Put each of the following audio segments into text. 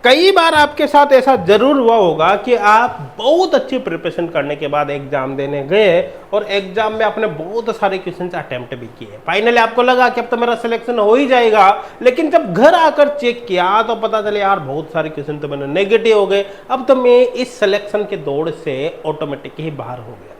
कई बार आपके साथ ऐसा जरूर हुआ होगा कि आप बहुत अच्छी प्रिपरेशन करने के बाद एग्जाम देने गए और एग्जाम में आपने बहुत सारे क्वेश्चन अटेम्प्ट भी किए, फाइनली आपको लगा कि अब तो मेरा सिलेक्शन हो ही जाएगा, लेकिन जब घर आकर चेक किया तो पता चले यार बहुत सारे क्वेश्चन तो मैंने नेगेटिव हो गए, अब तो मैं इस सिलेक्शन के दौड़ से ऑटोमेटिक ही बाहर हो गया।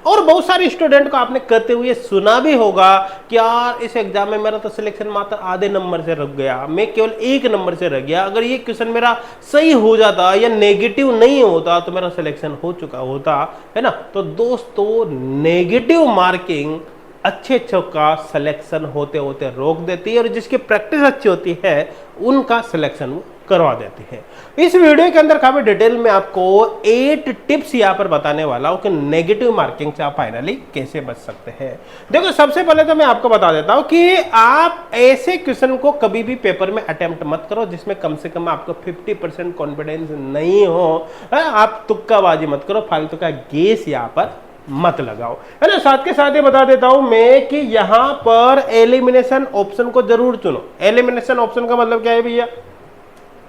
और बहुत सारे स्टूडेंट को आपने कहते हुए सुना भी होगा कि यार इस एग्जाम में मेरा तो सिलेक्शन मात्र आधे नंबर से रुक गया, मैं केवल 1 नंबर से रह गया, अगर ये क्वेश्चन मेरा सही हो जाता या नेगेटिव नहीं होता तो मेरा सिलेक्शन हो चुका होता, है ना। तो दोस्तों नेगेटिव मार्किंग अच्छे अच्छों का सिलेक्शन होते होते रोक देती है और जिसकी प्रैक्टिस अच्छी होती है उनका सिलेक्शन करवा देती है। इस वीडियो के अंदर काफी डिटेल में आपको 8 टिप्स यहां पर बताने वाला हूं कि नेगेटिव मार्किंग से आप फाइनली कैसे बच सकते हैं। देखो सबसे पहले तो मैं आपको बता देता हूं कि आप ऐसे क्वेश्चन को कभी भी पेपर में अटेम्प्ट मत करो जिसमें कम से कम आपको 50% कॉन्फिडेंस नहीं हो। आप तुक्काबाजी मत करो, फालतू का गेस यहां पर मत लगाओ, है ना। साथ के साथ ये बता देता हूं मैं कि यहां पर एलिमिनेशन ऑप्शन को जरूर चुनो। एलिमिनेशन ऑप्शन का मतलब क्या है भैया,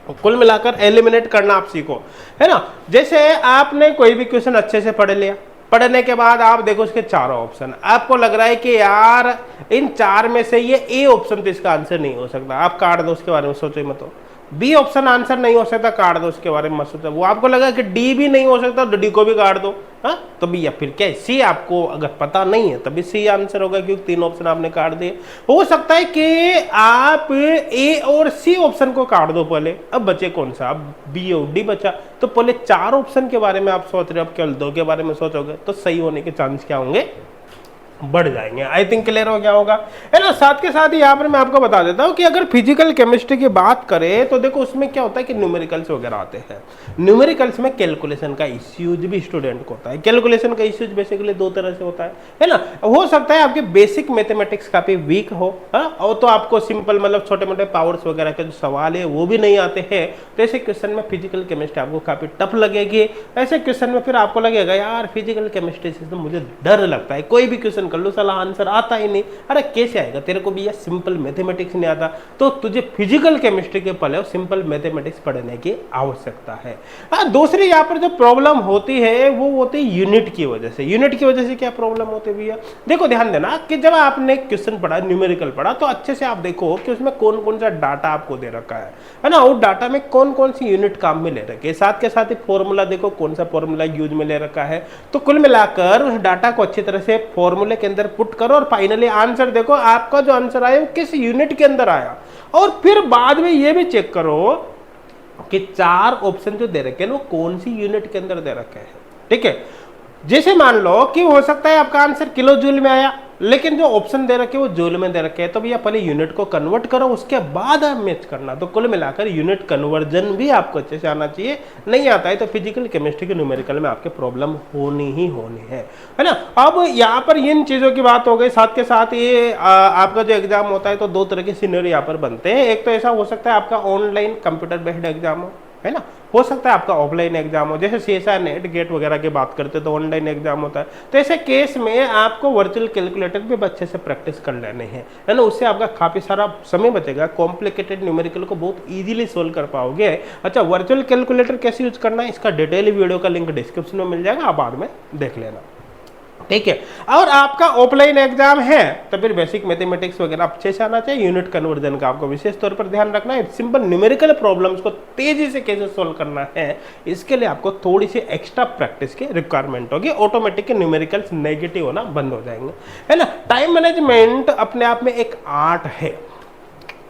कुल मिलाकर एलिमिनेट करना आप सीखो, है ना। जैसे आपने कोई भी क्वेश्चन अच्छे से पढ़ लिया, पढ़ने के बाद आप देखो उसके चारों ऑप्शन, आपको लग रहा है कि यार इन 4 में से ये ए ऑप्शन तो इसका आंसर नहीं हो सकता, आप काट दो, उसके बारे में सोचो ही मत। हो बी ऑप्शन आंसर नहीं हो सकता, काट दो, उसके बारे में मत सोचो। वो आपको लगा कि डी भी नहीं हो सकता तो डी को भी काट दो, हाँ। तो भैया फिर क्या है, सी आपको अगर पता नहीं है तभी सी आंसर होगा क्योंकि 3 ऑप्शन आपने काट दिए। हो सकता है कि आप ए और सी ऑप्शन को काट दो पहले, अब बचे कौन सा, अब बी और डी बचा, तो पहले 4 ऑप्शन के बारे में आप सोच रहे हो, अब केवल 2 के बारे में सोचोगे तो सही होने के चांस क्या होंगे, बढ़ जाएंगे। आई थिंक क्लियर हो गया होगा, है ना। साथ के साथ ही यहाँ पर मैं आपको बता देता हूँ कि अगर फिजिकल केमिस्ट्री की बात करें तो देखो उसमें क्या होता है कि न्यूमेरिकल्स वगैरह आते हैं। न्यूमेरिकल्स में कैलकुलेशन का इश्यूज भी स्टूडेंट को होता है। कैलकुलेशन का इश्यूज बेसिकली 2 तरह से होता है ना। हो सकता है आपके बेसिक मैथमेटिक्स काफी वीक हो, और तो आपको सिंपल मतलब छोटे मोटे पावर्स वगैरह के जो सवाल है वो भी नहीं आते हैं, तो ऐसे क्वेश्चन में फिजिकल केमिस्ट्री आपको काफी टफ लगेगी। ऐसे क्वेश्चन में फिर आपको लगेगा यार फिजिकल केमिस्ट्री से तो मुझे डर लगता है, कोई भी क्वेश्चन कर लो साला आंसर आता ही नहीं, अरे कैसे आएगा, तेरे को भी ये सिंपल मैथमेटिक्स नहीं आता, तो तुझे फिजिकल केमिस्ट्री के पहले सिंपल मैथमेटिक्स पढ़ने की आवश्यकता है। दूसरी यहाँ पर जो प्रॉब्लम होती है वो होती है यूनिट की वजह से। यूनिट की वजह से क्या प्रॉब्लम होती है भैया, देखो ध्यान देना कि जब आपने क्वेश्चन पढ़ा, न्यूमेरिकल पढ़ा, तो अच्छे से आप देखो कि उसमें कौन कौन सा डाटा आपको दे रखा है ना। उस डाटा में कौन कौन सी यूनिट काम में ले रखी है, साथ के साथ ही फॉर्मूला देखो कौन सा फॉर्मूला यूज में ले रखा है। तो कुल मिलाकर उस डाटा को अच्छी तरह से फॉर्मूले के अंदर पुट करो और फाइनली आंसर देखो आपका जो आंसर आया वो किस यूनिट के अंदर आया। और फिर बाद में ये भी चेक करो कि 4 ऑप्शन जो दे रखे हैं वो कौन सी यूनिट के अंदर दे रखे हैं, ठीक है। जैसे मान लो कि हो सकता है आपका आंसर किलो जूल में आया, लेकिन जो ऑप्शन दे रखे वो जूल में दे रखे हैं, तो भैया पहले यूनिट को कन्वर्ट करो उसके बाद आप मैच करना। तो कुल मिलाकर यूनिट कन्वर्जन भी आपको अच्छे से आना चाहिए, नहीं आता है तो फिजिकल केमिस्ट्री के न्यूमेरिकल में आपके प्रॉब्लम होनी ही होनी है ना। अब यहाँ पर इन चीजों की बात हो गई, साथ के साथ ये आपका जो एग्जाम होता है तो 2 तरह के सिनेरियो यहाँ पर बनते हैं। एक तो ऐसा हो सकता है आपका ऑनलाइन कंप्यूटर बेस्ड एग्जाम हो, है ना। हो सकता है आपका ऑफलाइन एग्जाम हो, जैसे सीएसआई नेट गेट वगैरह की बात करते हैं तो ऑनलाइन एग्जाम होता है। तो ऐसे केस में आपको वर्चुअल कैलकुलेटर भी अच्छे से प्रैक्टिस कर लेने हैं, है ना। उससे आपका काफी सारा समय बचेगा, कॉम्प्लिकेटेड न्यूमेरिकल को बहुत इजीली सोल्व कर पाओगे। अच्छा, वर्चुअल कैलकुलेटर कैसे यूज करना है इसका डिटेल वीडियो का लिंक डिस्क्रिप्शन में मिल जाएगा, आप बाद में देख लेना, ठीक है। और आपका ऑफलाइन एग्जाम है तो फिर बेसिक मैथमेटिक्स वगैरह अच्छे से आना चाहिए। यूनिट कन्वर्जन का आपको विशेष तौर पर ध्यान रखना है। सिंपल न्यूमेरिकल प्रॉब्लम्स को तेजी से कैसे सोल्व करना है इसके लिए आपको थोड़ी सी एक्स्ट्रा प्रैक्टिस की रिक्वायरमेंट होगी। ऑटोमेटिक न्यूमेरिकल्स नेगेटिव होना बंद हो जाएंगे, है ना। टाइम मैनेजमेंट अपने आप में एक आर्ट है।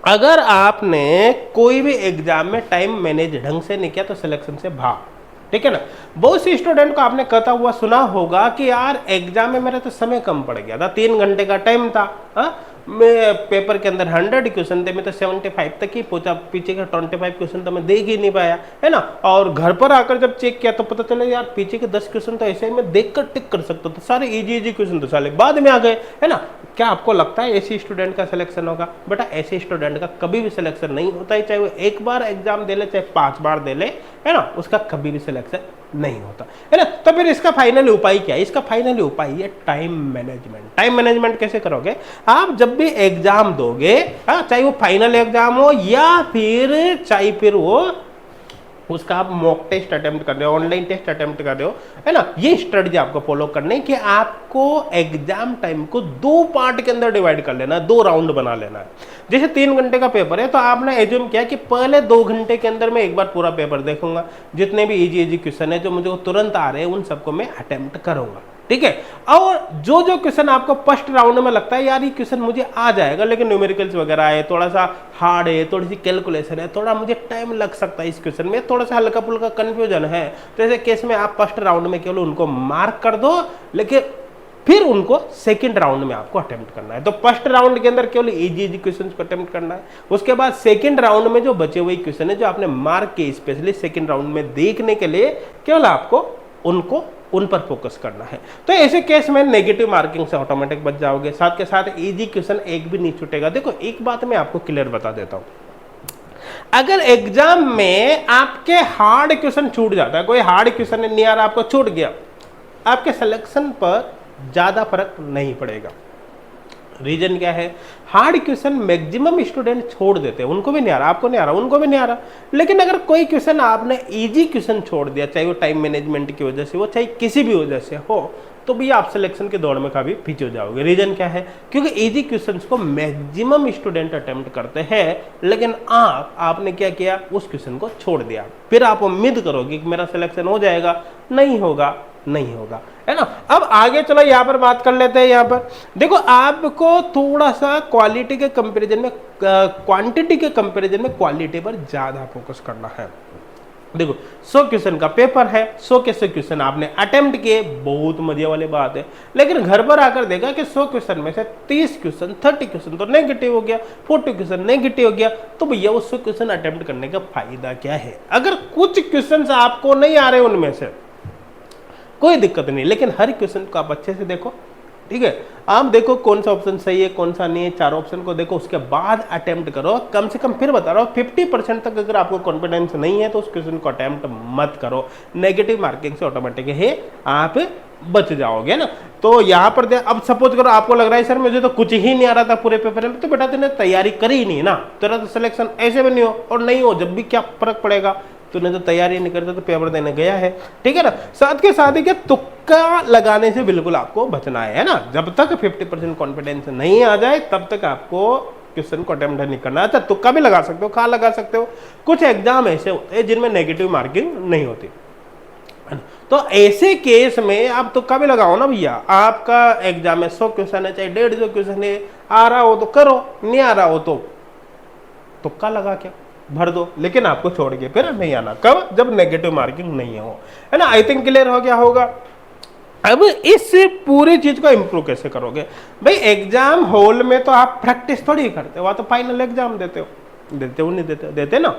अगर आपने कोई भी एग्जाम में टाइम मैनेज ढंग से नहीं किया तो सिलेक्शन से भाग, ठीक है ना। बहुत से स्टूडेंट को आपने कहता हुआ सुना होगा कि यार एग्जाम में मेरा तो समय कम पड़ गया था, 3 घंटे का टाइम था, मैं पेपर के अंदर 100 क्वेश्चन थे, मैं तो 75 तक ही पहुंचा, पीछे का 25 क्वेश्चन तो मैं देख ही नहीं पाया, है ना। और घर पर आकर जब चेक किया तो पता चला यार पीछे के 10 क्वेश्चन तो ऐसे ही मैं देखकर टिक कर सकता था, सारे इजी क्वेश्चन तो साले बाद में आ गए, है ना। क्या आपको लगता है ऐसे स्टूडेंट का सिलेक्शन होगा? बेटा ऐसे स्टूडेंट का कभी भी सिलेक्शन नहीं होता है, चाहे वो 1 बार एग्जाम दे ले चाहे 5 बार दे ले, है ना, उसका कभी भी सिलेक्शन नहीं होता, है ना। तो फिर इसका फाइनल उपाय क्या है? इसका फाइनल उपाय है टाइम मैनेजमेंट। टाइम मैनेजमेंट कैसे करोगे? आप जब भी एग्जाम दोगे, चाहे वो फाइनल एग्जाम हो या फिर चाहे फिर वो उसका आप मॉक टेस्ट अटेम्प्ट कर रहे हो, ऑनलाइन टेस्ट अटेम्प्ट कर रहे हो, है ना, ये स्ट्रेटजी आपको फॉलो करनी है कि आपको एग्जाम टाइम को 2 पार्ट के अंदर डिवाइड कर लेना है, 2 राउंड बना लेना है। जैसे 3 घंटे का पेपर है तो आपने एज्यूम किया कि पहले 2 घंटे के अंदर मैं एक बार पूरा पेपर देखूंगा, जितने भी इजी क्वेश्चन है जो मुझे तुरंत आ रहे हैं उन सबको मैं अटेम्प्ट करूंगा, ठीक है। और जो जो क्वेश्चन आपको फर्स्ट राउंड में लगता है यार ये क्वेश्चन मुझे आ जाएगा, लेकिन न्यूमेरिकल्स वगैरह है, थोड़ा सा हार्ड है, थोड़ी सी कैलकुलेशन है, थोड़ा मुझे टाइम लग सकता है इस क्वेश्चन में, थोड़ा सा हल्का फुल्का कंफ्यूजन है, तो ऐसे केस में आप फर्स्ट राउंड में केवल उनको मार्क कर दो, लेकिन फिर उनको सेकंड राउंड में आपको अटेम्प्ट करना है। तो फर्स्ट राउंड के अंदर केवल इजी क्वेश्चन को अटेम्प्ट करना है, उसके बाद सेकंड राउंड में जो बचे हुए क्वेश्चन है जो आपने मार्क किए स्पेशली सेकंड राउंड में देखने के लिए, केवल आपको उन पर फोकस करना है। तो ऐसे केस में नेगेटिव मार्किंग से ऑटोमेटिक बच जाओगे, साथ के साथ इजी क्वेश्चन एक भी नहीं छूटेगा। देखो एक बात मैं आपको क्लियर बता देता हूं, अगर एग्जाम में आपके हार्ड क्वेश्चन छूट जाता है, कोई हार्ड क्वेश्चन नहीं आ रहा आपको छूट गया, आपके सिलेक्शन पर ज्यादा फर्क नहीं पड़ेगा। रीजन क्या है, हार्ड क्वेश्चन मैक्सिमम स्टूडेंट छोड़ देते हैं, उनको भी नहीं आ रहा, आपको नहीं आ रहा, उनको भी नहीं आ रहा, लेकिन अगर कोई क्वेश्चन आपने इजी क्वेश्चन छोड़ दिया, चाहे वो टाइम मैनेजमेंट की वजह से हो, चाहे किसी भी वजह से हो, तो भी आप सिलेक्शन के दौड़ में काफी पीछे हो जाओगे। रीजन क्या है, क्योंकि इजी क्वेश्चंस को मैक्सिमम स्टूडेंट अटेम्प्ट करते हैं, लेकिन आपने क्या किया, उस क्वेश्चन को छोड़ दिया, फिर आप उम्मीद करोगे कि मेरा सिलेक्शन हो जाएगा, नहीं होगा, नहीं होगा, है ना। अब आगे चलो यहाँ पर बात कर लेते हैं। यहाँ पर देखो आपको थोड़ा सा क्वालिटी के कंपैरिजन में क्वांटिटी के कंपैरिजन में क्वालिटी पर ज्यादा फोकस करना है। देखो 100 क्वेश्चन का पेपर है, 100 के 100 क्वेश्चन आपने अटेम्प्ट किए, बहुत मजे वाली बात है, लेकिन घर पर आकर देखा कि 100 क्वेश्चन में से 30 क्वेश्चन 30 क्वेश्चन तो नेगेटिव हो गया, 40 क्वेश्चन नेगेटिव हो गया, तो भैया उस 100 क्वेश्चन अटेम्प्ट करने का फायदा क्या है। अगर कुछ क्वेश्चन आपको नहीं आ रहे उनमें से कोई दिक्कत नहीं, लेकिन हर क्वेश्चन को आप अच्छे से देखो, ठीक है, आप देखो कौन सा ऑप्शन सही है कौन सा नहीं है, 4 ऑप्शन को देखो, उसके बाद अटेम्प्ट करो। कम से कम फिर बता रहा हूँ 50% तक अगर आपको कॉन्फिडेंस नहीं है तो उस क्वेश्चन को अटेम्प्ट मत करो, नेगेटिव मार्किंग से ऑटोमेटिक ही आप बच जाओगे ना। तो यहाँ पर अब सपोज करो आपको लग रहा है सर मुझे तो कुछ ही नहीं आ रहा था पूरे पेपर में, तो बेटा तूने तैयारी करी ही नहीं ना, तेरा तो सिलेक्शन ऐसे भी नहीं हो और नहीं हो, जब भी क्या फर्क पड़ेगा, तूने तो तैयारी नहीं करता तो पेपर देने गया है, ठीक है ना। साथ के साथ ही तुक्का लगाने से बिल्कुल आपको बचना है ना, जब तक 50% कॉन्फिडेंस नहीं आ जाए तब तक आपको क्वेश्चन को अटेम्प्ट नहीं करना। अच्छा तुक्का भी लगा सकते हो, कहाँ लगा सकते हो, कुछ एग्जाम ऐसे होते हैं जिनमें नेगेटिव मार्किंग नहीं होती, तो ऐसे केस में आप तुक्का भी लगाओ ना भैया। आपका एग्जाम में 100 क्वेश्चन है, चाहे 150 क्वेश्चन है, आ रहा हो तो करो, नहीं आ रहा हो तो तुक्का लगा के भर दो, लेकिन आपको छोड़ के फिर नहीं आना। कब, जब नेगेटिव मार्किंग नहीं हो, है ना। आई थिंक क्लियर हो गया होगा। अब इस पूरी चीज को इंप्रूव कैसे करोगे भाई, एग्जाम हॉल में तो आप प्रैक्टिस थोड़ी करते हो, वहां तो फाइनल एग्जाम देते हो नहीं देते ना,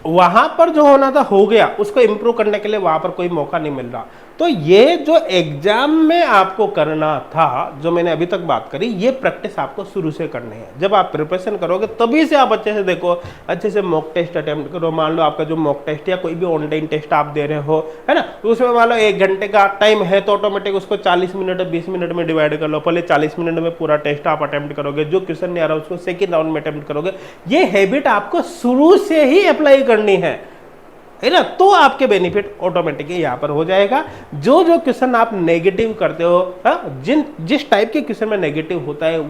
वहां पर जो होना था हो गया, उसको इंप्रूव करने के लिए वहां पर कोई मौका नहीं मिल रहा। तो ये जो एग्जाम में आपको करना था, जो मैंने अभी तक बात करी, ये प्रैक्टिस आपको शुरू से करनी है। जब आप प्रिपरेशन करोगे तभी से आप अच्छे से देखो, अच्छे से मॉक टेस्ट अटेम्प्ट करो। मान लो आपका जो मॉक टेस्ट या कोई भी ऑनलाइन टेस्ट आप दे रहे हो, है ना, तो उसमें मान लो 1 घंटे का टाइम है तो ऑटोमेटिक उसको 40 मिनट 20 मिनट में डिवाइड कर लो। पहले 40 मिनट में पूरा टेस्ट आप अटेम्प्ट करोगे, जो क्वेश्चन नहीं आ रहा उसको सेकेंड राउंड में अटेम्प्ट करोगे। ये हैबिट आपको शुरू से ही अप्लाई करनी है ना, तो आपके बेनिफिट ऑटोमेटिकली यहां पर हो जाएगा। जो जो क्वेश्चन आप नेगेटिव करते हो, जिस टाइप के क्वेश्चन में नेगेटिव होता है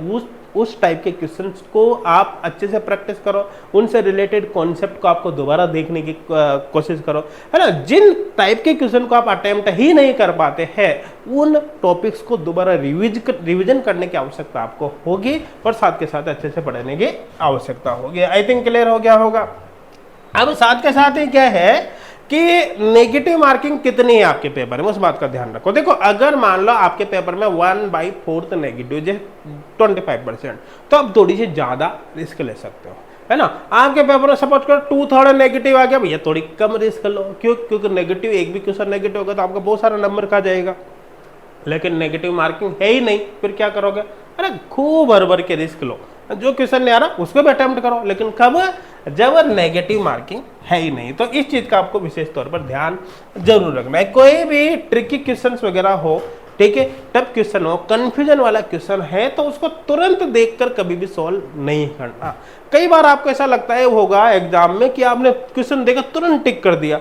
उस टाइप के क्वेश्चंस को आप अच्छे से प्रैक्टिस करो, उनसे रिलेटेड कॉन्सेप्ट को आपको दोबारा देखने की कोशिश करो, है ना। जिन टाइप के क्वेश्चन को आप अटेम्प्ट ही नहीं कर पाते हैं उन टॉपिक्स को दोबारा रिविजन करने की आवश्यकता आपको होगी, और साथ के साथ अच्छे से पढ़ने की आवश्यकता होगी। आई थिंक क्लियर हो गया होगा। अब साथ के साथ ही क्या है कि नेगेटिव मार्किंग कितनी है आपके पेपर में, उस बात का ध्यान रखो। देखो अगर मान लो आपके पेपर में 1/4 नेगेटिव, जैसे 25%, तो आप थोड़ी सी ज्यादा रिस्क ले सकते हो, है ना। आपके पेपर में सपोज करो 2/3 नेगेटिव आ गया, भैया थोड़ी कम रिस्क लो। क्यों? क्योंकि नेगेटिव एक भी क्वेश्चन नेगेटिव होगा तो आपका बहुत सारा नंबर का जाएगा, लेकिन नेगेटिव मार्किंग है ही नहीं, फिर क्या करोगे, अरे खूब भर के रिस्क लो, जो क्वेश्चन नहीं आ रहा उसको भी अटेम्प्ट करो, लेकिन कब, जब नेगेटिव मार्किंग है ही नहीं। तो इस चीज का आपको विशेष तौर पर ध्यान जरूर रखना है। कोई भी ट्रिकी क्वेश्चंस वगैरह हो, ठीक है। तब क्वेश्चन हो, कंफ्यूजन वाला क्वेश्चन है तो उसको तुरंत देखकर कभी भी सॉल्व नहीं करना। कई बार आपको ऐसा लगता है होगा एग्जाम में कि आपने क्वेश्चन देखा तुरंत टिक कर दिया।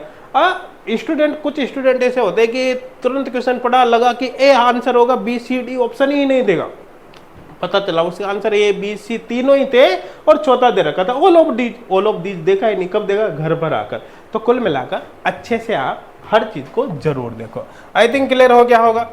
स्टूडेंट, कुछ स्टूडेंट ऐसे होते हैं कि तुरंत क्वेश्चन पढ़ा, लगा कि ए आंसर होगा, बी सी डी ऑप्शन ही नहीं देगा, पता चला उसके आंसर ए बी सी तीनों ही थे और चौथा दे रखा था all of these. All of these देखा ही नहीं, कब देखा? घर पर आकर। तो कुल मिलाकर अच्छे से आप हर चीज को जरूर देखो। आई थिंक क्लियर हो गया होगा,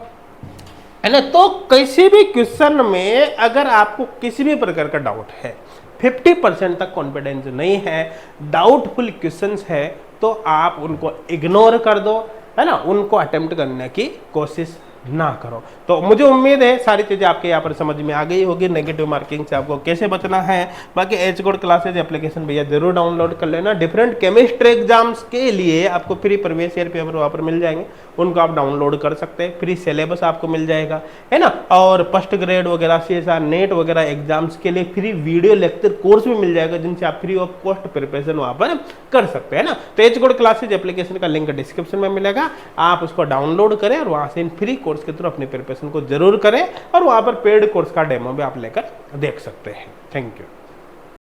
है ना। तो किसी भी क्वेश्चन में अगर आपको किसी भी प्रकार का डाउट है, 50% तक कॉन्फिडेंस नहीं है, डाउटफुल क्वेश्चंस है, तो आप उनको इग्नोर कर दो, है ना, उनको अटेम्प्ट करने की कोशिश ना करो। तो मुझे उम्मीद है सारी चीज़ें आपके यहाँ पर समझ में आ गई होगी, नेगेटिव मार्किंग से आपको कैसे बचना है। बाकी एच कोड क्लासेज एप्लीकेशन भैया जरूर डाउनलोड कर लेना। डिफरेंट केमिस्ट्री एग्जाम्स के लिए आपको फ्री प्रीवियस ईयर पेपर वहाँ पर मिल जाएंगे, उनको आप डाउनलोड कर सकते हैं। फ्री सिलेबस आपको मिल जाएगा, है ना। और फर्स्ट ग्रेड वगैरह CSR नेट वगैरह एग्जाम्स के लिए फ्री वीडियो लेक्चर कोर्स भी मिल जाएगा, जिनसे आप फ्री ऑफ कॉस्ट प्रिपरेशन वहाँ पर कर सकते हैं ना। तो एच कोड क्लासेज एप्लीकेशन का लिंक डिस्क्रिप्शन में मिलेगा, आप उसको डाउनलोड करें और वहाँ से इन फ्री कोर्स के थ्रू अपनी प्रिपरेशन को जरूर करें, और वहाँ पर पेड कोर्स का डेमो भी आप लेकर देख सकते हैं। Thank you.